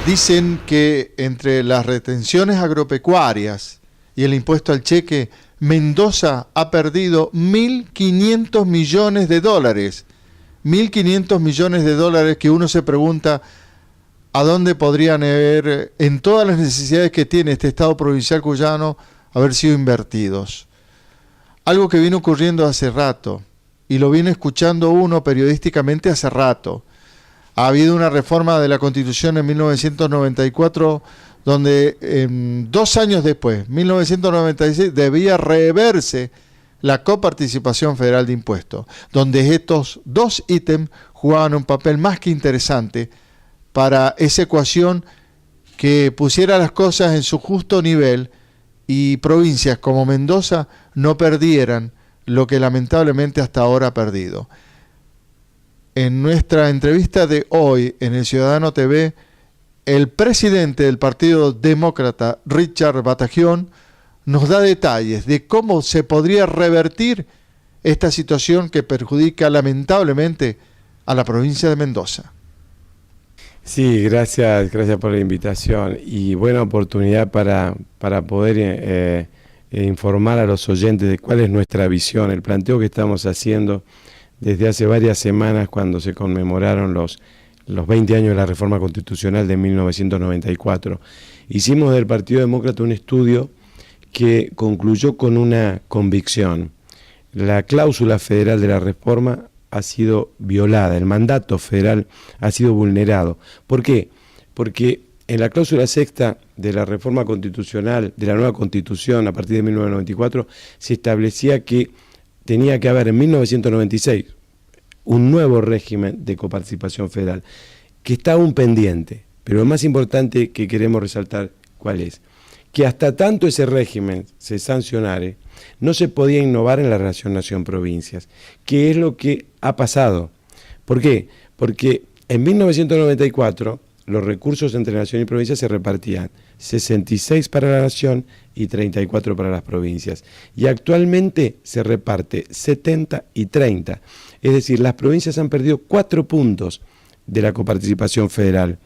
Dicen que entre las retenciones agropecuarias y el impuesto al cheque, Mendoza ha perdido 1.500 millones de dólares. 1.500 millones de dólares que uno se pregunta a dónde podrían haber, en todas las necesidades que tiene este Estado provincial cuyano, haber sido invertidos. Algo que viene ocurriendo hace rato, y lo viene escuchando uno periodísticamente hace rato. Ha habido una reforma de la Constitución en 1994, donde 2 años después, 1996, debía reverse la coparticipación federal de impuestos, donde estos 2 ítems jugaban un papel más que interesante para esa ecuación que pusiera las cosas en su justo nivel y provincias como Mendoza no perdieran lo que lamentablemente hasta ahora ha perdido. En nuestra entrevista de hoy en El Ciudadano TV, el presidente del Partido Demócrata, Richard Batagión, nos da detalles de cómo se podría revertir esta situación que perjudica lamentablemente a la provincia de Mendoza. Sí, gracias por la invitación y buena oportunidad para poder informar a los oyentes de cuál es nuestra visión, el planteo que estamos haciendo desde hace varias semanas cuando se conmemoraron los 20 años de la Reforma Constitucional de 1994. Hicimos del Partido Demócrata un estudio que concluyó con una convicción. La cláusula federal de la reforma ha sido violada, el mandato federal ha sido vulnerado. ¿Por qué? Porque en la cláusula sexta de la reforma constitucional, de la nueva Constitución a partir de 1994, se establecía que tenía que haber en 1996 un nuevo régimen de coparticipación federal, que está aún pendiente, pero lo más importante que queremos resaltar, ¿cuál es? Que hasta tanto ese régimen se sancionare, no se podía innovar en la relación nación-provincias, que es lo que ha pasado. ¿Por qué? Porque en 1994 los recursos entre nación y provincia se repartían 66 para la nación y 34 para las provincias. Y actualmente se reparte 70 y 30. Es decir, las provincias han perdido 4 puntos de la coparticipación federal.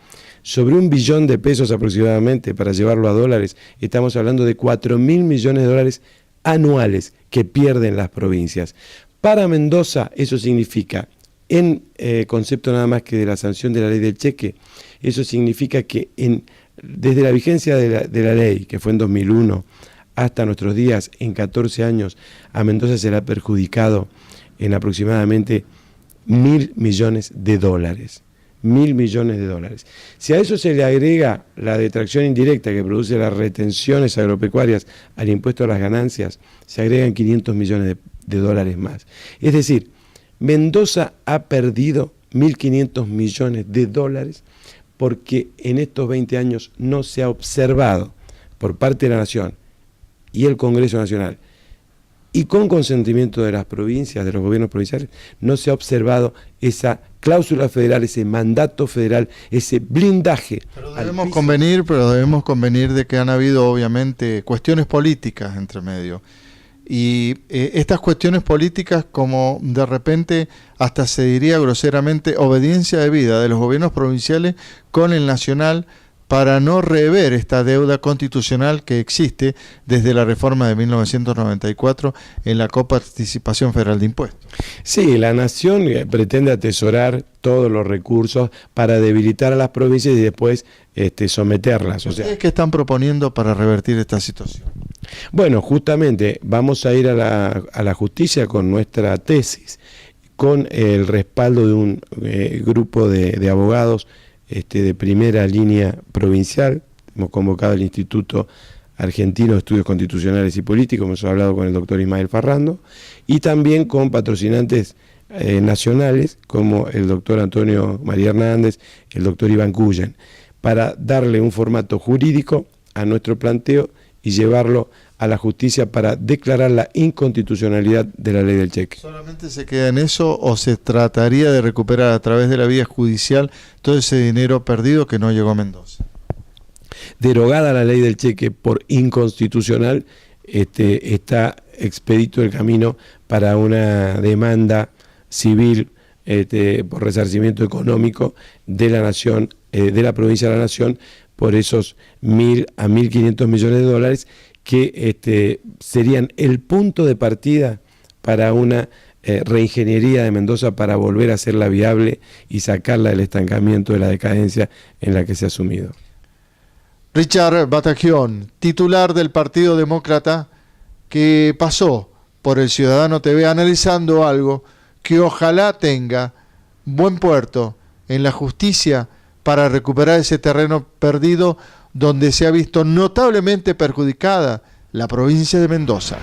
Sobre $1 billón aproximadamente, para llevarlo a dólares, estamos hablando de 4.000 millones de dólares anuales que pierden las provincias. Para Mendoza eso significa, en concepto nada más que de la sanción de la ley del cheque, eso significa que desde la vigencia de la ley, que fue en 2001, hasta nuestros días, en 14 años, a Mendoza se le ha perjudicado en aproximadamente 1.000 millones de dólares. 1.000 millones de dólares. Si a eso se le agrega la detracción indirecta que produce las retenciones agropecuarias al impuesto a las ganancias, se agregan 500 millones de dólares más. Es decir, Mendoza ha perdido 1.500 millones de dólares porque en estos 20 años no se ha observado por parte de la Nación y el Congreso Nacional, y con consentimiento de las provincias, de los gobiernos provinciales, no se ha observado esa cláusula federal, ese mandato federal, ese blindaje. Pero debemos convenir de que han habido obviamente cuestiones políticas entre medio. Y estas cuestiones políticas, como de repente hasta se diría groseramente, obediencia debida de los gobiernos provinciales con el nacional, para no rever esta deuda constitucional que existe desde la reforma de 1994 en la coparticipación federal de impuestos. Sí, la nación pretende atesorar todos los recursos para debilitar a las provincias y después someterlas. ¿Ustedes qué están proponiendo para revertir esta situación? Bueno, justamente vamos a ir a la justicia con nuestra tesis, con el respaldo de un grupo de abogados de primera línea provincial. Hemos convocado al Instituto Argentino de Estudios Constitucionales y Políticos, hemos hablado con el doctor Ismael Farrando, y también con patrocinantes nacionales como el doctor Antonio María Hernández, el doctor Iván Cullen, para darle un formato jurídico a nuestro planteo y llevarlo a la justicia para declarar la inconstitucionalidad de la ley del cheque. ¿Solamente se queda en eso o se trataría de recuperar a través de la vía judicial todo ese dinero perdido que no llegó a Mendoza? Derogada la ley del cheque por inconstitucional, está expedito el camino para una demanda civil por resarcimiento económico de la nación, de la provincia de la Nación, por esos 1.000 a 1.500 millones de dólares que serían el punto de partida para una reingeniería de Mendoza, para volver a hacerla viable y sacarla del estancamiento, de la decadencia en la que se ha sumido. Richard Batagión, titular del Partido Demócrata, que pasó por el Ciudadano TV analizando algo que ojalá tenga buen puerto en la justicia para recuperar ese terreno perdido donde se ha visto notablemente perjudicada la provincia de Mendoza.